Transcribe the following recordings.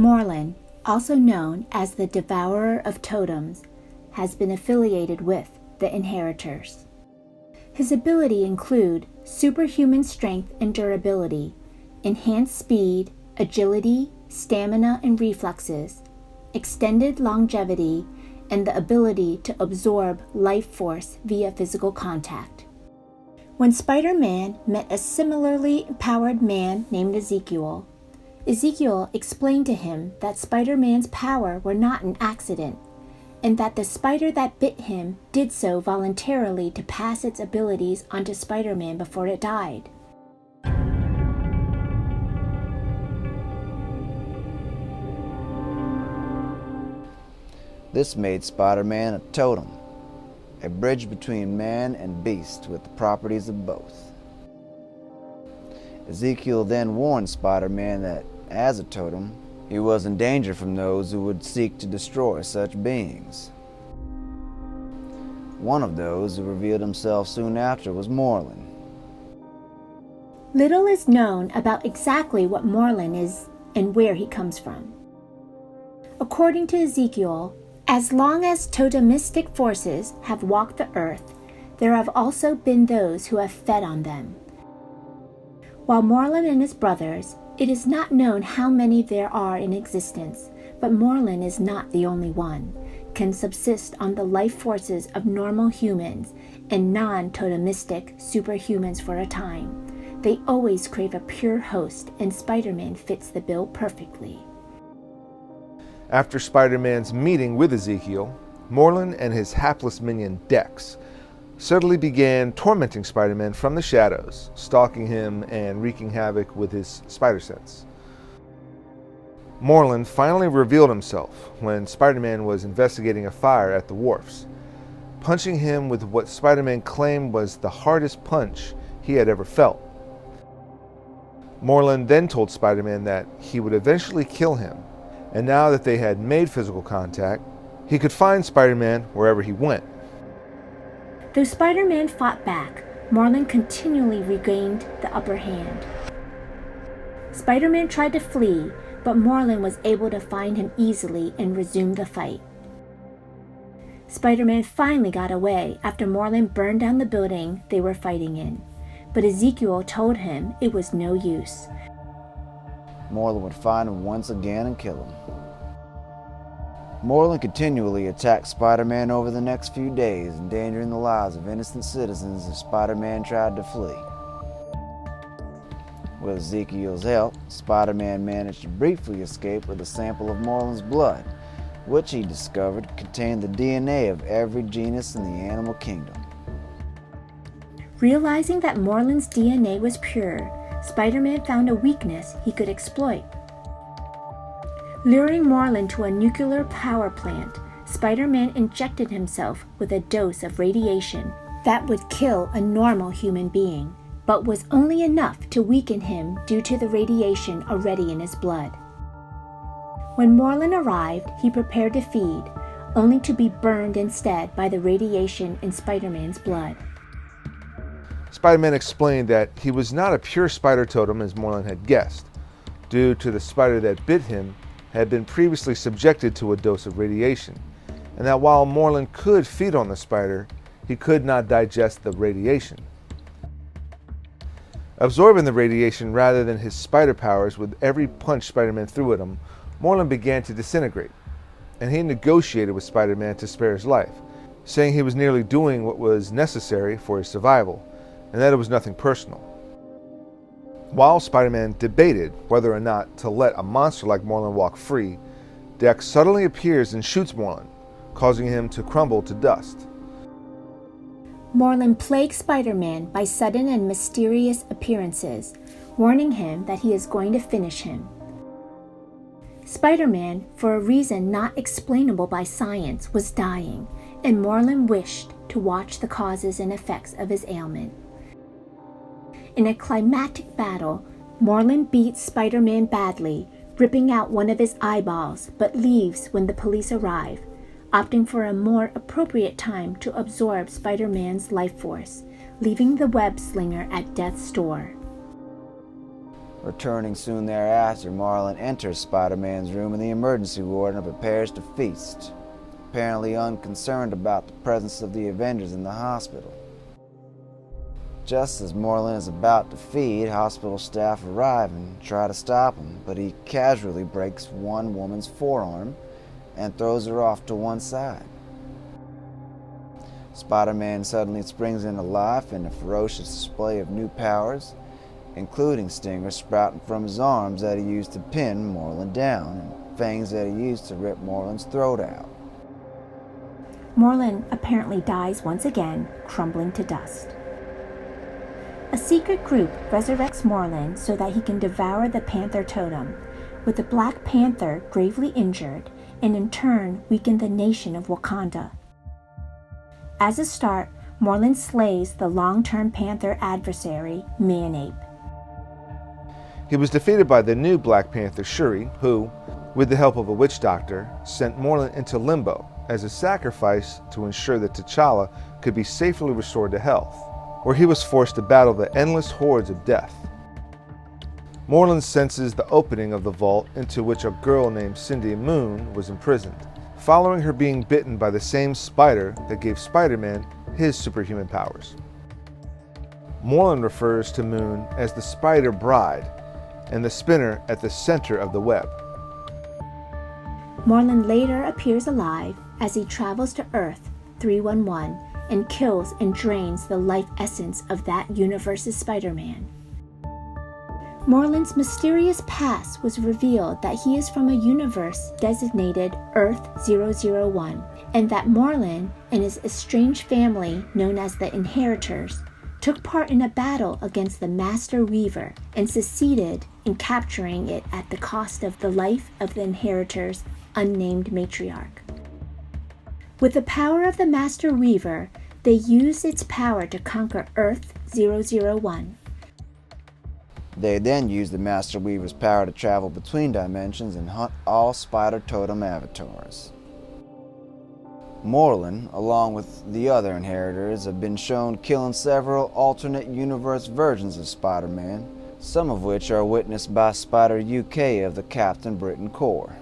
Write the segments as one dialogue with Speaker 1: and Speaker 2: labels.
Speaker 1: Morlun, also known as the Devourer of Totems, has been affiliated with the Inheritors. His abilities include superhuman strength and durability, enhanced speed, agility, stamina and reflexes, extended longevity, and the ability to absorb life force via physical contact. When Spider-Man met a similarly empowered man named Ezekiel, Ezekiel explained to him that Spider-Man's power were not an accident, and that the spider that bit him did so voluntarily to pass its abilities onto Spider-Man before it died.
Speaker 2: This made Spider-Man a totem, a bridge between man and beast with the properties of both. Ezekiel then warned Spider-Man that, as a totem, he was in danger from those who would seek to destroy such beings. One of those who revealed himself soon after was Morlun.
Speaker 1: Little is known about exactly what Morlun is and where he comes from. According to Ezekiel, as long as totemistic forces have walked the earth, there have also been those who have fed on them. While Morlun and his brothers, it is not known how many there are in existence, but Morlun is not the only one, can subsist on the life forces of normal humans and non-totemistic superhumans for a time. They always crave a pure host, and Spider-Man fits the bill perfectly.
Speaker 3: After Spider-Man's meeting with Ezekiel, Morlun and his hapless minion Dex suddenly began tormenting Spider-Man from the shadows, stalking him and wreaking havoc with his spider sense. Morlun finally revealed himself when Spider-Man was investigating a fire at the wharfs, punching him with what Spider-Man claimed was the hardest punch he had ever felt. Morlun then told Spider-Man that he would eventually kill him, and now that they had made physical contact, he could find Spider-Man wherever he went.
Speaker 1: Though Spider-Man fought back, Morlun continually regained the upper hand. Spider-Man tried to flee, but Morlun was able to find him easily and resume the fight. Spider-Man finally got away after Morlun burned down the building they were fighting in, but Ezekiel told him it was no use.
Speaker 2: Morlun would find him once again and kill him. Morlun continually attacked Spider-Man over the next few days, endangering the lives of innocent citizens as Spider-Man tried to flee. With Ezekiel's help, Spider-Man managed to briefly escape with a sample of Morlun's blood, which he discovered contained the DNA of every genus in the animal kingdom.
Speaker 1: Realizing that Morlun's DNA was pure, Spider-Man found a weakness he could exploit. Luring Morlun to a nuclear power plant, Spider-Man injected himself with a dose of radiation that would kill a normal human being, but was only enough to weaken him due to the radiation already in his blood. When Morlun arrived, he prepared to feed, only to be burned instead by the radiation in Spider-Man's blood.
Speaker 3: Spider-Man explained that he was not a pure spider totem as Morlun had guessed, due to the spider that bit him had been previously subjected to a dose of radiation, and that while Morlun could feed on the spider, he could not digest the radiation. Absorbing the radiation rather than his spider powers with every punch Spider-Man threw at him, Morlun began to disintegrate, and he negotiated with Spider-Man to spare his life, saying he was nearly doing what was necessary for his survival, and that it was nothing personal. While Spider-Man debated whether or not to let a monster like Morlun walk free, Dex suddenly appears and shoots Morlun, causing him to crumble to dust.
Speaker 1: Morlun plagues Spider-Man by sudden and mysterious appearances, warning him that he is going to finish him. Spider-Man, for a reason not explainable by science, was dying, and Morlun wished to watch the causes and effects of his ailment. In a climactic battle, Morlun beats Spider-Man badly, ripping out one of his eyeballs, but leaves when the police arrive, opting for a more appropriate time to absorb Spider-Man's life force, leaving the web slinger at death's door.
Speaker 2: Returning soon thereafter, Morlun enters Spider-Man's room in the emergency ward and prepares to feast, apparently unconcerned about the presence of the Avengers in the hospital. Just as Morlun is about to feed, hospital staff arrive and try to stop him, but he casually breaks one woman's forearm and throws her off to one side. Spider-Man suddenly springs into life in a ferocious display of new powers, including stingers sprouting from his arms that he used to pin Morlun down, and fangs that he used to rip Morlun's throat out.
Speaker 1: Morlun apparently dies once again, crumbling to dust. A secret group resurrects Morlun so that he can devour the Panther Totem, with the Black Panther gravely injured and in turn weaken the nation of Wakanda. As a start, Morlun slays the long-term Panther adversary, Man-Ape.
Speaker 3: He was defeated by the new Black Panther Shuri, who, with the help of a witch doctor, sent Morlun into limbo as a sacrifice to ensure that T'Challa could be safely restored to health, where he was forced to battle the endless hordes of death. Morlun senses the opening of the vault into which a girl named Cindy Moon was imprisoned, following her being bitten by the same spider that gave Spider-Man his superhuman powers. Morlun refers to Moon as the Spider Bride and the spinner at the center of the web.
Speaker 1: Morlun later appears alive as he travels to Earth 311 and kills and drains the life essence of that universe's Spider-Man. Morlun's mysterious past was revealed that he is from a universe designated Earth 001, and that Morlun and his estranged family, known as the Inheritors, took part in a battle against the Master Weaver and succeeded in capturing it at the cost of the life of the Inheritors' unnamed matriarch. With the power of the Master Weaver, they used its power to conquer Earth 001.
Speaker 2: They then use the Master Weaver's power to travel between dimensions and hunt all Spider Totem avatars. Morlun, along with the other Inheritors, have been shown killing several alternate universe versions of Spider-Man, some of which are witnessed by Spider UK of the Captain Britain Corps.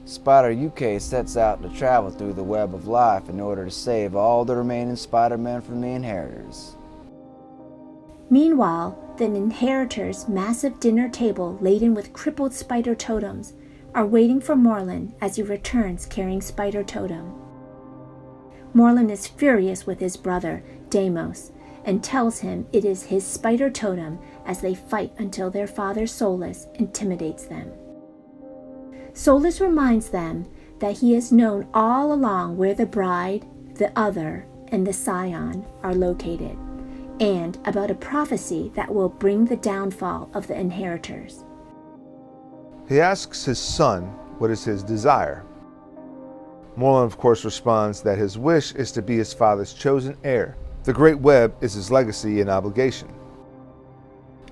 Speaker 2: Spider UK sets out to travel through the web of life in order to save all the remaining Spider-Men from the Inheritors.
Speaker 1: Meanwhile, the Inheritors' massive dinner table laden with crippled spider totems are waiting for Morlun as he returns carrying Spider Totem. Morlun is furious with his brother, Deimos, and tells him it is his Spider Totem as they fight until their father Solus intimidates them. Solus reminds them that he has known all along where the Bride, the Other, and the Scion are located, and about a prophecy that will bring the downfall of the Inheritors.
Speaker 3: He asks his son what is his desire. Morlun, of course, responds that his wish is to be his father's chosen heir. The Great Web is his legacy and obligation.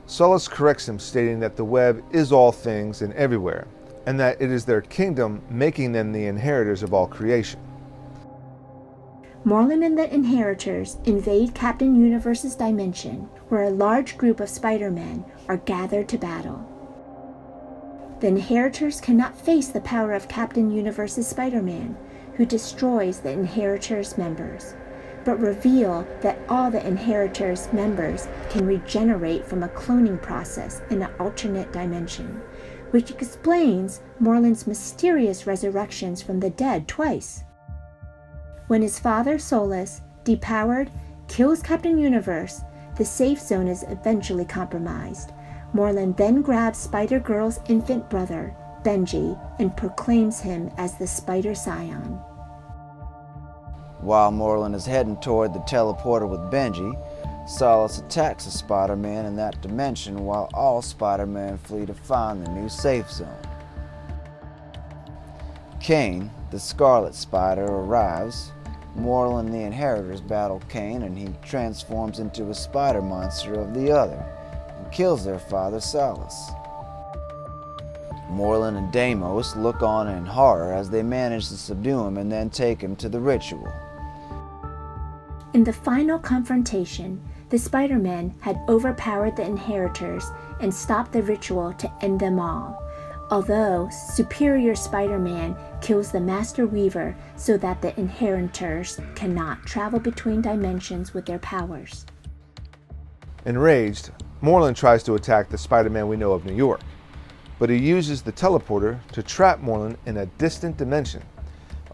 Speaker 3: Solus corrects him, stating that the web is all things and everywhere, and that it is their kingdom, making them the inheritors of all creation.
Speaker 1: Morlun and the Inheritors invade Captain Universe's dimension, where a large group of Spider-Men are gathered to battle. The Inheritors cannot face the power of Captain Universe's Spider-Man, who destroys the Inheritors' members, but reveal that all the Inheritors' members can regenerate from a cloning process in an alternate dimension, which explains Morlun's mysterious resurrections from the dead twice. When his father, Solus, depowered, kills Captain Universe, the safe zone is eventually compromised. Morlun then grabs Spider-Girl's infant brother, Benji, and proclaims him as the Spider Scion.
Speaker 2: While Morlun is heading toward the teleporter with Benji, Solus attacks the Spider-Man in that dimension while all Spider-Man flee to find the new safe zone. Kane, the Scarlet Spider, arrives. Morlun and the Inheritors battle Kane, and he transforms into a spider monster of the Other and kills their father Solus. Morlun and Deimos look on in horror as they manage to subdue him and then take him to the ritual.
Speaker 1: In the final confrontation, the Spider-Men had overpowered the Inheritors and stop the ritual to end them all. Although superior Spider-Man kills the Master Weaver so that the inheritors cannot travel between dimensions with their powers.
Speaker 3: Enraged, Morlun tries to attack the Spider-Man we know of New York, but he uses the teleporter to trap Morlun in a distant dimension,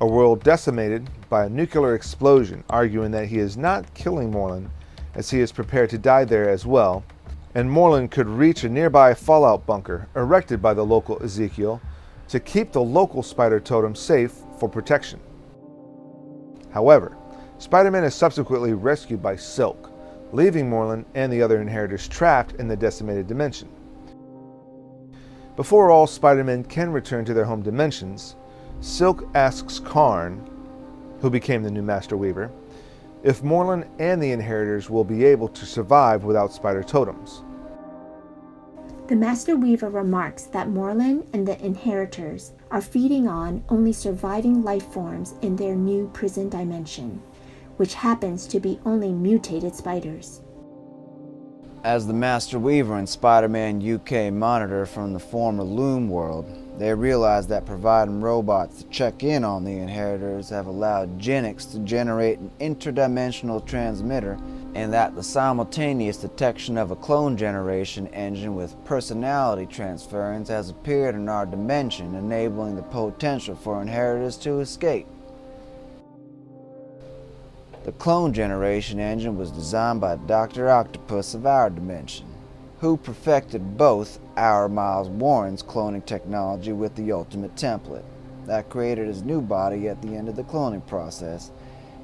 Speaker 3: a world decimated by a nuclear explosion, arguing that he is not killing Morlun as he is prepared to die there as well, and Morlun could reach a nearby fallout bunker erected by the local Ezekiel to keep the local spider totem safe for protection. However, Spider-Man is subsequently rescued by Silk, leaving Morlun and the other inheritors trapped in the decimated dimension. Before all Spider-Men can return to their home dimensions, Silk asks Karn, who became the new Master Weaver, if Morlun and the inheritors will be able to survive without spider totems.
Speaker 1: The Master Weaver remarks that Morlun and the inheritors are feeding on only surviving life forms in their new prison dimension, which happens to be only mutated spiders.
Speaker 2: As the Master Weaver and Spider-Man UK monitor from the former Loom world, they realize that providing robots to check in on the inheritors have allowed Genix to generate an interdimensional transmitter, and that the simultaneous detection of a clone generation engine with personality transference has appeared in our dimension, enabling the potential for inheritors to escape. The clone generation engine was designed by Dr. Octopus of our dimension, who perfected both our Miles Warren's cloning technology with the ultimate template that created his new body at the end of the cloning process,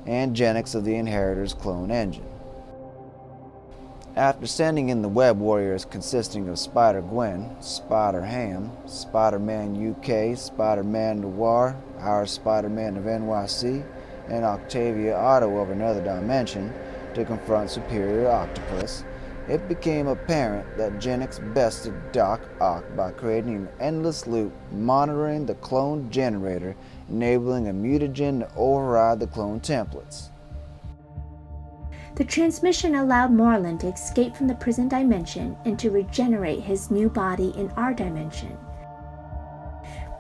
Speaker 2: and Genix of the Inheritors clone engine. After sending in the Web Warriors consisting of Spider-Gwen, Spider-Ham, Spider-Man UK, Spider-Man Noir, our Spider-Man of NYC, and Octavia Otto of another dimension to confront Superior Octopus, it became apparent that Genix bested Doc Ock by creating an endless loop monitoring the clone generator, enabling a mutagen to override the clone templates.
Speaker 1: The transmission allowed Morlun to escape from the prison dimension and to regenerate his new body in our dimension.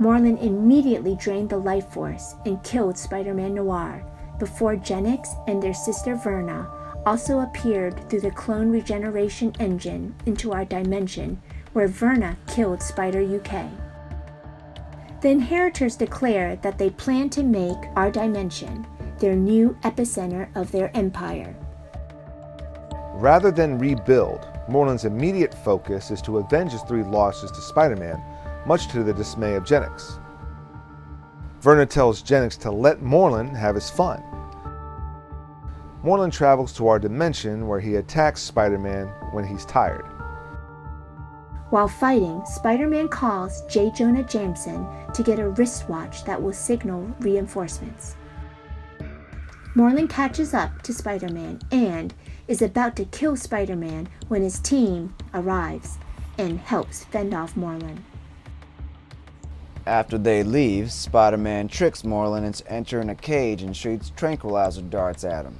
Speaker 1: Morlun immediately drained the life force and killed Spider-Man Noir before Genix and their sister Verna also appeared through the clone regeneration engine into our dimension, where Verna killed Spider UK. The Inheritors declared that they plan to make our dimension their new epicenter of their empire.
Speaker 3: Rather than rebuild, Morlun's immediate focus is to avenge his 3 losses to Spider-Man, much to the dismay of Genix. Verna tells Genix to let Morlun have his fun. Morlun travels to our dimension where he attacks Spider-Man when he's tired.
Speaker 1: While fighting, Spider-Man calls J. Jonah Jameson to get a wristwatch that will signal reinforcements. Morlun catches up to Spider-Man and is about to kill Spider-Man when his team arrives and helps fend off Morlun.
Speaker 2: After they leave, Spider-Man tricks Morlun into entering a cage and shoots tranquilizer darts at him.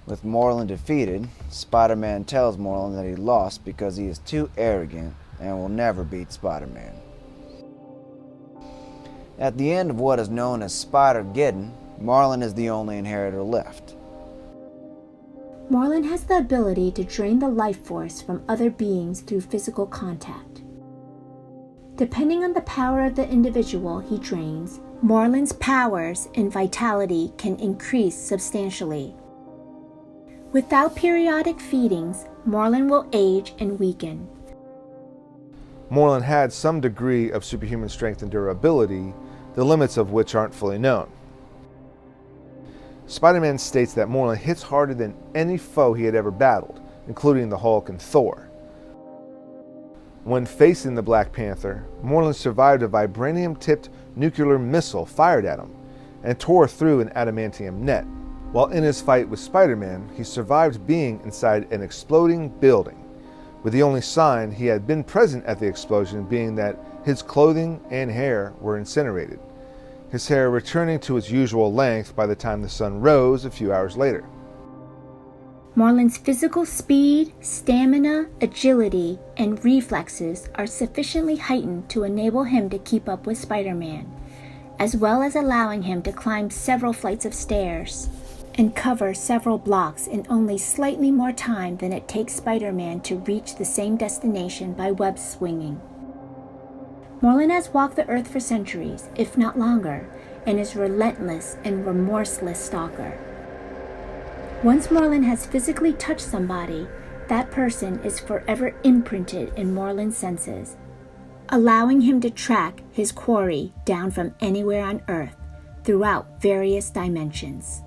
Speaker 2: With Morlun defeated, Spider-Man tells Morlun that he lost because he is too arrogant and will never beat Spider-Man. At the end of what is known as Spider-Geddon, Morlun is the only inheritor left.
Speaker 1: Morlun has the ability to drain the life force from other beings through physical contact. Depending on the power of the individual he drains, Morlun's powers and vitality can increase substantially. Without periodic feedings, Morlun will age and weaken.
Speaker 3: Morlun had some degree of superhuman strength and durability, the limits of which aren't fully known. Spider-Man states that Morlun hits harder than any foe he had ever battled, including the Hulk and Thor. When facing the Black Panther, Morlun survived a vibranium-tipped nuclear missile fired at him and tore through an adamantium net. While in his fight with Spider-Man, he survived being inside an exploding building, with the only sign he had been present at the explosion being that his clothing and hair were incinerated, his hair returning to its usual length by the time the sun rose a few hours later.
Speaker 1: Morlun's physical speed, stamina, agility, and reflexes are sufficiently heightened to enable him to keep up with Spider-Man, as well as allowing him to climb several flights of stairs and cover several blocks in only slightly more time than it takes Spider-Man to reach the same destination by web swinging. Morlun has walked the earth for centuries, if not longer, and is relentless and remorseless stalker. Once Morlun has physically touched somebody, that person is forever imprinted in Morlun's senses, allowing him to track his quarry down from anywhere on Earth throughout various dimensions.